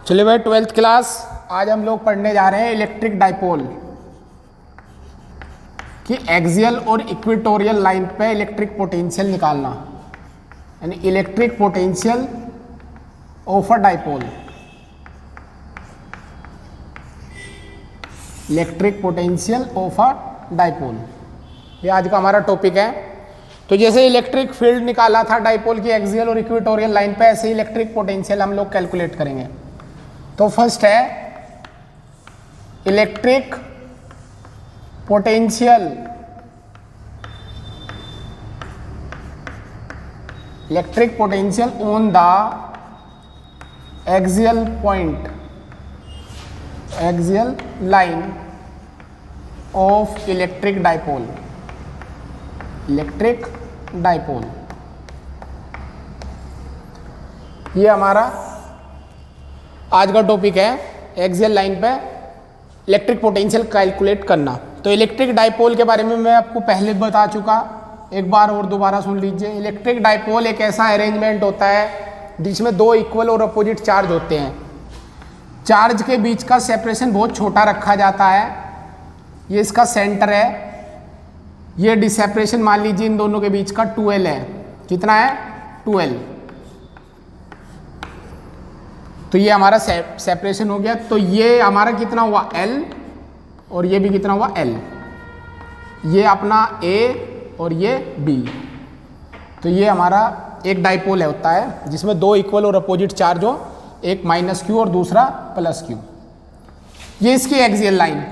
चलिए भाई 12th class, आज हम लोग पढ़ने जा रहे हैं इलेक्ट्रिक डाइपोल कि एक्सियल और इक्वेटोरियल लाइन पे इलेक्ट्रिक पोटेंशियल निकालना, यानी electric potential of a dipole. Electric potential of a dipole, ये आज का हमारा टॉपिक है। तो जैसे इलेक्ट्रिक फील्ड निकाला था डाइपोल की एक्सियल और इक्वेटोरियल लाइन पे, ऐसे इलेक्ट्रिक पोटेंशियल हम लोग कैलकुलेट करेंगे। तो फर्स्ट है electric potential, electric potential on the axial point, axial line of electric dipole, electric dipole. ये हमारा आज का टॉपिक है, एक्सियल लाइन पे इलेक्ट्रिक पोटेंशियल कैलकुलेट करना। तो इलेक्ट्रिक डाइपोल के बारे में मैं आपको पहले बता चुका, एक बार और दोबारा सुन लीजिए। इलेक्ट्रिक डाइपोल एक ऐसा अरेंजमेंट होता है जिसमें दो इक्वल और अपोजिट चार्ज होते हैं। चार्ज के बीच का सेपरेशन बहुत छोटा रखा जाता है, ये इसका सेंटर है। ये डिसेपरेशन मान लीजिए इन दोनों के बीच का 12 है। कितना है? 12। तो ये हमारा सेपरेशन हो गया। तो ये हमारा कितना हुआ? L, और ये भी कितना हुआ? L। ये अपना A और ये B। तो ये हमारा एक डाइपोल है होता है जिसमें दो इक्वल और अपोजिट चार्ज हो, एक -Q और दूसरा +Q। ये इसकी एक्सियल लाइन,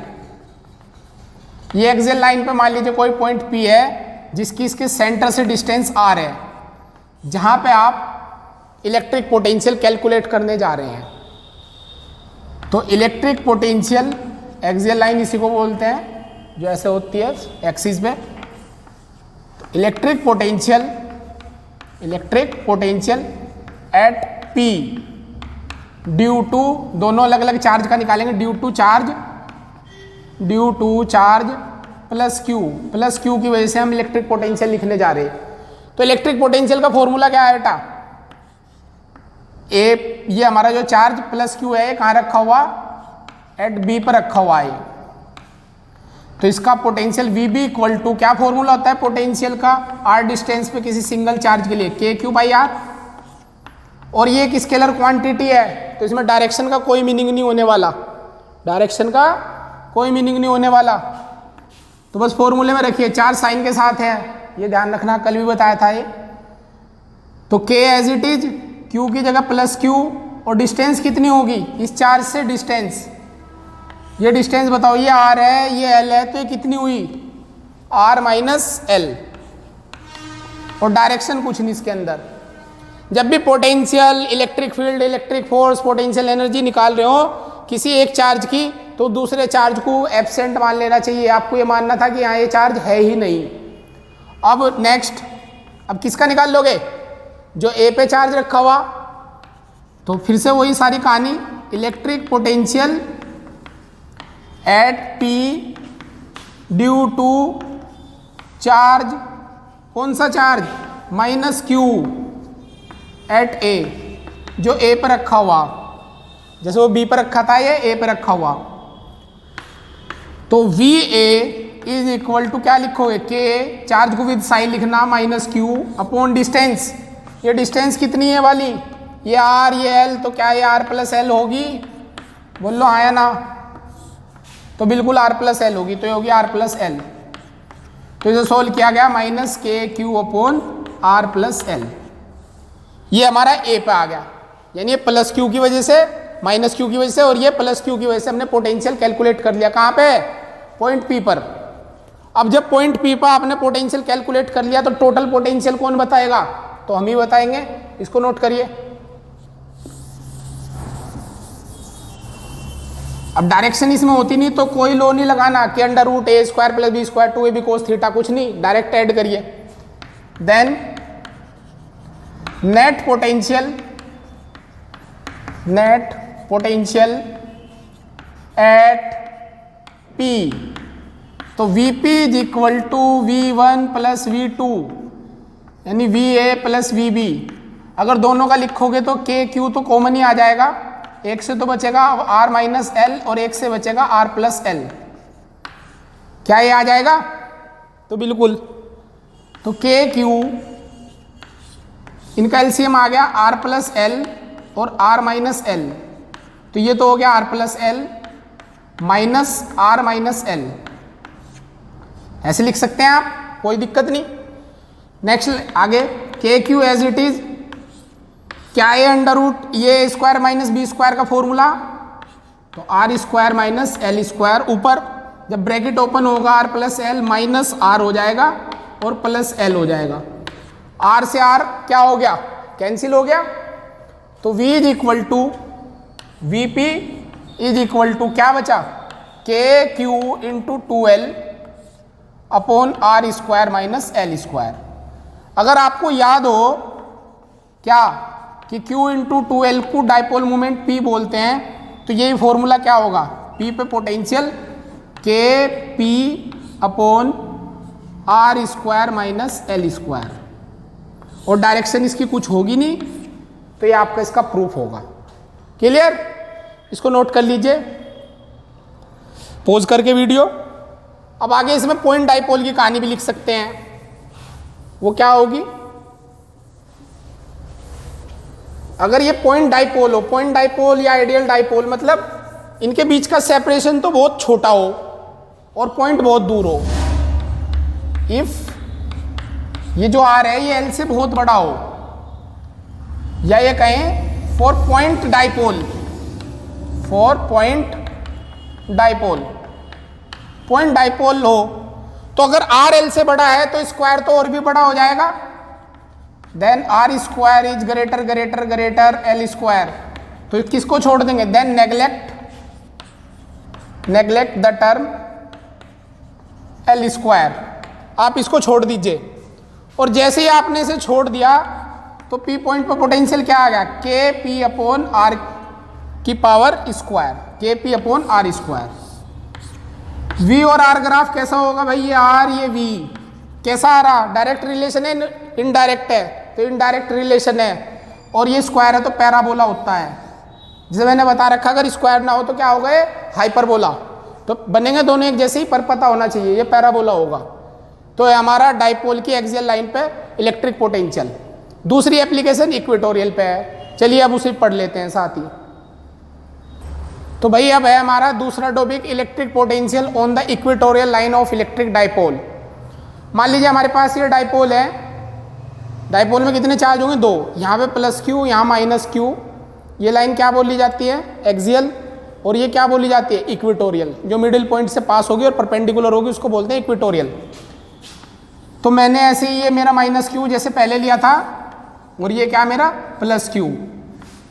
ये एक्सियल लाइन पे मान लीजिए कोई पॉइंट P है जिसकी इसके सेंटर से डिस्टेंस R है, जहां पे आप इलेक्ट्रिक पोटेंशियल कैलकुलेट करने जा रहे हैं। तो इलेक्ट्रिक पोटेंशियल एक्सियल लाइन इसी को बोलते हैं जो ऐसे होती है एक्सिस पे। तो electric potential at P due to, दोनों अलग अलग चार्ज का निकालेंगे, due to charge plus Q की वजह से हम इलेक्ट्रिक पोटेंशियल लिखने जा रहे हैं। तो इलेक्ट्रिक पोटेंशियल का फॉर्मूला क्या है बेटा? ये हमारा जो चार्ज +Q है कहाँ रखा हुआ? एट B पर रखा हुआ है। तो इसका पोटेंशियल VB इक्वल टू, क्या फॉर्मूला होता है पोटेंशियल का? R डिस्टेंस पे किसी सिंगल चार्ज के लिए KQ/R। और ये एक स्केलर क्वांटिटी है, तो इसमें डायरेक्शन का कोई मीनिंग नहीं होने वाला, डायरेक्शन का कोई मीनिंग नहीं होने वाला। तो बस फॉर्मूले में रखिए, चार्ज साइन के साथ है, ये ध्यान रखना, कल भी बताया था ये। तो K as it is, Q की जगह +Q, और डिस्टेंस कितनी होगी इस चार्ज से? डिस्टेंस, ये डिस्टेंस बताओ, ये R है, ये L है, तो ये कितनी हुई? R - L। और डायरेक्शन कुछ नहीं इसके अंदर। जब भी potential, electric field, electric force, potential energy निकाल रहे हो किसी एक चार्ज की, तो दूसरे चार्ज को एब्सेंट मान लेना चाहिए। आपको ये मानना था कि यहाँ ये चार्ज है ही नहीं। अब नेक्स्ट, अब किसका निकाल लोगे? जो A पे चार्ज रखा हुआ। तो फिर से वही सारी कहानी, electric potential at P due to charge, कौन सा चार्ज? -Q एट A, जो A पर रखा हुआ। जैसे वो B पर रखा था, ये A पर रखा हुआ। तो VA इज इक्वल टू, क्या लिखोगे? K, चार्ज को विद साइन लिखना, -Q अपॉन डिस्टेंस। ये डिस्टेंस कितनी है वाली? ये R, ये L, तो क्या ये R+L होगी? बोल लो हाँ या ना। तो बिल्कुल R+L होगी, तो ये होगी R+L। तो इसे सोल्व किया गया, -KQ अपॉन R+L। ये हमारा A पे आ गया, यानी ये +Q की वजह से, -Q की वजह से, और ये +Q की वजह से हमने पोटेंशियल कैलकुलेट कर लिया। कहाँ पे? पॉइंट P पर। अब जब पॉइंट P पर आपने पोटेंशियल कैलकुलेट कर लिया, तो टोटल पोटेंशियल कौन बताएगा? तो हम ही बताएंगे, इसको नोट करिए। अब डायरेक्शन इसमें होती नहीं, तो कोई लो नहीं लगाना कि √A² + B² 2AB cos θ, कुछ नहीं, डायरेक्ट ऐड करिए। Then net potential at P, तो VP is equal to V1 + V2, यानी VA + VB। अगर दोनों का लिखोगे तो KQ तो कॉमन ही आ जाएगा, एक से तो बचेगा आर माइनस एल और एक से बचेगा आर प्लस एल। क्या ये आ जाएगा? तो बिल्कुल। तो के क्यू इनका एलसीएम आ गया आर प्लस एल और आर माइनस एल। तो ये तो हो गया R plus L minus R minus L. ऐसे लिख सकते हैं आप, कोई दिक्कत नहीं। नेक्स्ट आगे के क्यू एज इट इज। क्या है अंडर रूट ये स्क्वायर माइनस बी स्क्वायर का फॉर्मूला? तो R square minus L square, ऊपर जब ब्रैकेट ओपन होगा R plus L minus R हो जाएगा और प्लस एल हो जाएगा। आर से आर क्या हो गया? कैंसिल हो गया। तो v is equal to V P is equal to क्या बचा? K Q into 2l upon R square minus L square. अगर आपको याद हो क्या कि Q इंटू 2l को डाइपोल मोमेंट P बोलते हैं, तो यही फॉर्मूला क्या होगा? P पे potential K P upon R square minus L square, और डायरेक्शन इसकी कुछ होगी नहीं, तो ये आपका इसका प्रूफ होगा। क्लियर? इसको नोट कर लीजिए पोज करके वीडियो। अब आगे इसमें पॉइंट डाइपोल की कहानी भी लिख सकते हैं। वो क्या होगी? अगर ये पॉइंट डाइपोल हो, पॉइंट डाइपोल या आइडियल डाइपोल, मतलब इनके बीच का सेपरेशन तो बहुत छोटा हो और पॉइंट बहुत दूर हो। इफ ये जो आर है ये एल से बहुत बड़ा हो, या ये कहें for point dipole, for point dipole, point dipole हो, तो अगर आर एल से बड़ा है तो स्क्वायर तो और भी बड़ा हो जाएगा। Then R square is greater greater greater L square. तो किसको छोड़ देंगे? Then neglect the term L square, आप इसको छोड़ दीजिए। और जैसे ही आपने इसे छोड़ दिया तो पी पॉइंट पर पोटेंशियल क्या आ गया? के पी अपॉन आर की power square, K P upon R square. V और आर ग्राफ कैसा होगा भाई? ये आर ये वी कैसा आ रहा? डायरेक्ट रिलेशन है इनडायरेक्ट है? तो इनडायरेक्ट रिलेशन है, और ये स्क्वायर है तो पैराबोला होता है। जैसे मैंने बता रखा, अगर स्क्वायर ना हो तो क्या हो गए? हाइपरबोला। तो बनेंगे दोनों एक जैसे ही, पर पता होना चाहिए ये पैराबोला होगा। तो हमारा डाइपोल की एक्सियल लाइन पे इलेक्ट्रिक पोटेंशियल। दूसरी एप्लीकेशन इक्वेटोरियल पे है, चलिए अब उसे पढ़ लेते हैं साथ ही। तो भाई अब है हमारा दूसरा topic electric potential on the equatorial line of electric dipole. मान लीजिए हमारे पास ये डाइपोल है, डाइपोल में कितने चार्ज होंगे? दो, यहाँ पे प्लस क्यू, यहाँ माइनस क्यू। ये लाइन क्या बोली जाती है? एक्सियल। और ये क्या बोली जाती है? इक्वेटोरियल। जो मिडिल पॉइंट से पास होगी और परपेंडिकुलर होगी उसको बोलते हैं इक्वेटोरियल। तो मैंने ऐसे ही ये मेरा माइनस क्यू जैसे पहले लिया था, और ये क्या मेरा प्लस क्यू,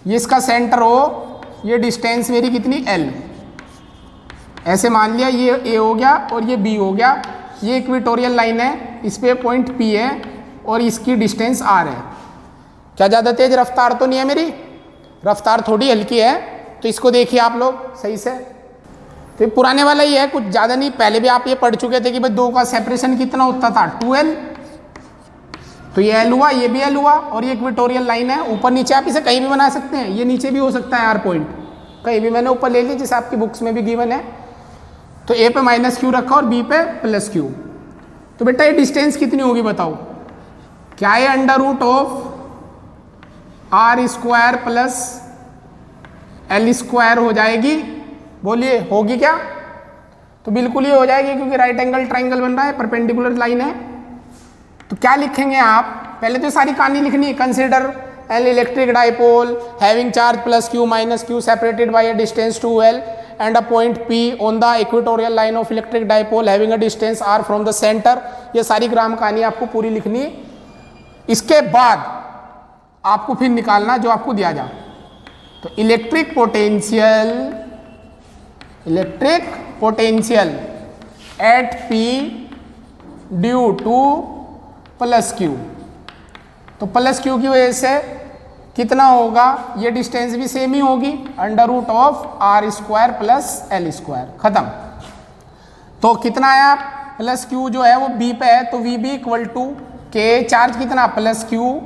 ये इसका सेंटर हो, ये डिस्टेंस मेरी कितनी एल, ऐसे मान लिया। ये ए हो गया और ये बी हो गया। ये इक्वेटोरियल लाइन है, इस पे पॉइंट पी है और इसकी डिस्टेंस आर है। क्या ज़्यादा तेज रफ्तार तो नहीं है मेरी? रफ्तार थोड़ी हल्की है। तो इसको देखिए आप लोग सही से। तो पुराने वाला ही है, कुछ ज़्यादा नहीं। पहले भी आप ये पढ़ चुके थे कि भाई दो का सेपरेशन कितना होता था? 2l। तो ये एल हुआ, ये भी एल हुआ, और ये इक्वेटोरियल लाइन है। ऊपर नीचे आप इसे कहीं भी बना सकते हैं, ये नीचे भी हो सकता है आर पॉइंट, कहीं भी। मैंने ऊपर ले ली जैसे आपकी बुक्स में भी गिवन है। तो ए पे माइनस क्यू रखा और बी पे प्लस क्यू। तो बेटा ये डिस्टेंस कितनी होगी बताओ? क्या है? Under root of R square plus L square हो जाएगी। बोलिए होगी क्या? तो बिल्कुल ये हो जाएगी, क्योंकि राइट एंगल ट्राइंगल बन रहा है, परपेंडिकुलर लाइन है। तो क्या लिखेंगे आप? पहले तो सारी कहानी लिखनी है। Consider an electric dipole having charge plus Q minus Q separated by a distance 2l and a point P on the equatorial line of electric dipole having a distance r from the centre. ये सारी ग्राम कहानी आपको पूरी लिखनी है। इसके बाद आपको फिर निकालना जो आपको दिया जा। तो electric potential at P due two plus Q. तो प्लस क्यू की वजह से कितना होगा? ये डिस्टेंस भी सेम ही होगी, under root of R square plus L square. खत्म। तो कितना आया? प्लस क्यू जो है वो बी पे है, तो V B equal to K charge कितना? Plus Q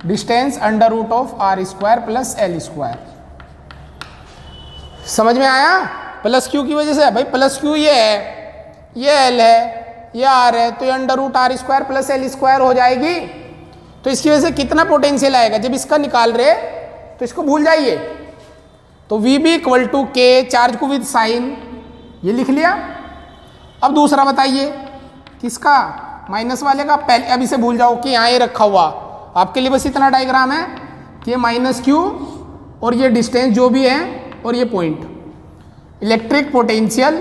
distance under root of R square plus L square. समझ में आया? प्लस क्यू की वजह से भाई प्लस क्यू ये है, ये एल है, ये आर है, तो ये under root R square plus L square हो जाएगी। तो इसकी वजह से कितना पोटेंशियल आएगा? जब इसका निकाल रहे तो इसको भूल जाइए। तो V B equal to K, charge को विद साइन, ये लिख लिया। अब दूसरा बताइए किसका? माइनस वाले का। पहले अब इसे भूल जाओ कि यहाँ ये रखा हुआ, आपके लिए बस इतना डायग्राम है कि ये माइनस क्यू और ये डिस्टेंस जो भी है और ये point, electric potential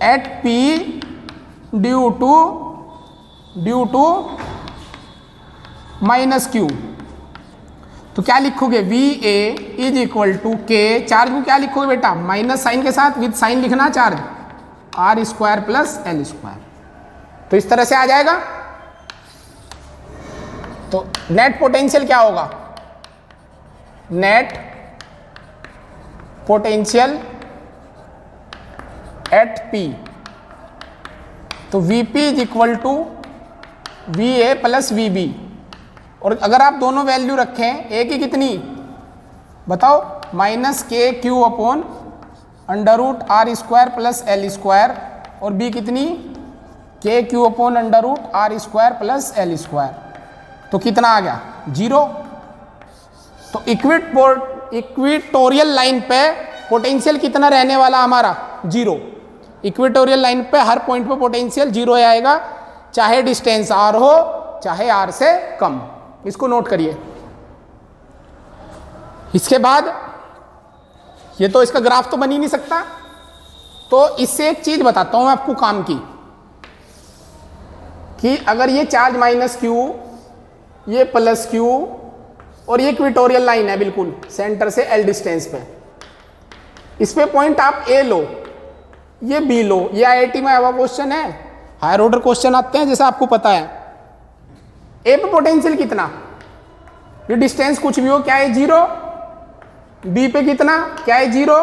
at P due to minus Q. तो क्या लिखोगे? V A is equal to K, charge को क्या लिखोगे बेटा? माइनस साइन के साथ विद साइन लिखना charge, R square plus L square. तो इस तरह से आ जाएगा। तो नेट पोटेंशियल क्या होगा? नेट पोटेंशियल एट पी, तो V P is equal to V A plus V B. और अगर आप दोनों वैल्यू रखें, ए की कितनी बताओ? Minus K Q upon under root R square plus L square, और बी कितनी? K Q upon under root R square plus L square. तो कितना आ गया? 0। तो इक्वेटोरियल लाइन पे पोटेंशियल कितना रहने वाला हमारा? 0। इक्वेटोरियल लाइन पे हर पॉइंट पे पोटेंशियल 0 आएगा, चाहे डिस्टेंस आर हो चाहे आर से कम। इसको नोट करिए। इसके बाद ये तो इसका ग्राफ तो बन ही नहीं सकता, तो इससे एक चीज बताता हूं मैं आपको काम की, कि अगर ये चार्ज माइनस क्यू, ये प्लस क्यू, और ये इक्वेटोरियल लाइन है बिल्कुल सेंटर से एल डिस्टेंस पे, इस पे पॉइंट आप ए लो, ये बी लो। ये आईआईटी में आया क्वेश्चन है, हायर ऑर्डर क्वेश्चन आते हैं जैसा आपको पता है। ए पे पोटेंशियल कितना? ये डिस्टेंस कुछ भी हो, क्या है? 0। बी पे कितना? क्या है? 0।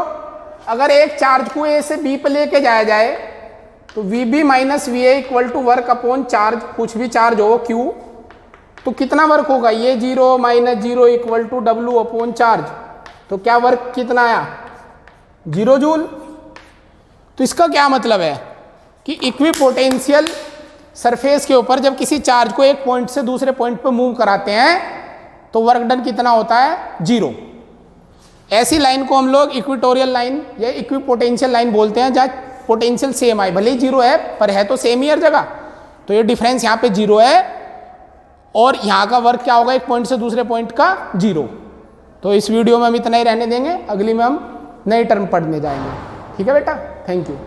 अगर एक चार्ज को ए से बी पे लेके जाया जाए तो V B minus V A equal to work upon charge, कुछ भी चार्ज हो क्यू, तो कितना वर्क होगा? ये 0 minus 0 equal to W upon charge. तो क्या वर्क कितना आया? 0 जूल। तो इसका क्या मतलब है कि इक्विपोटेंशियल सरफेस के ऊपर जब किसी चार्ज को एक पॉइंट से दूसरे पॉइंट पर मूव कराते हैं तो वर्क डन कितना होता है? 0। ऐसी लाइन को हम लोग इक्वेटोरियल लाइन या इक्विपोटेंशियल लाइन बोलते हैं, जहाँ पोटेंशियल सेम आए, भले ही 0 है पर है तो सेम ही हर जगह। तो ये डिफरेंस यहाँ पे 0 है, और यहाँ का वर्क क्या होगा? एक पॉइंट से दूसरे पॉइंट का 0। तो इस वीडियो में हम इतना ही रहने देंगे, अगली में हम नई टर्म पढ़ने जाएंगे। ठीक है बेटा, थैंक यू।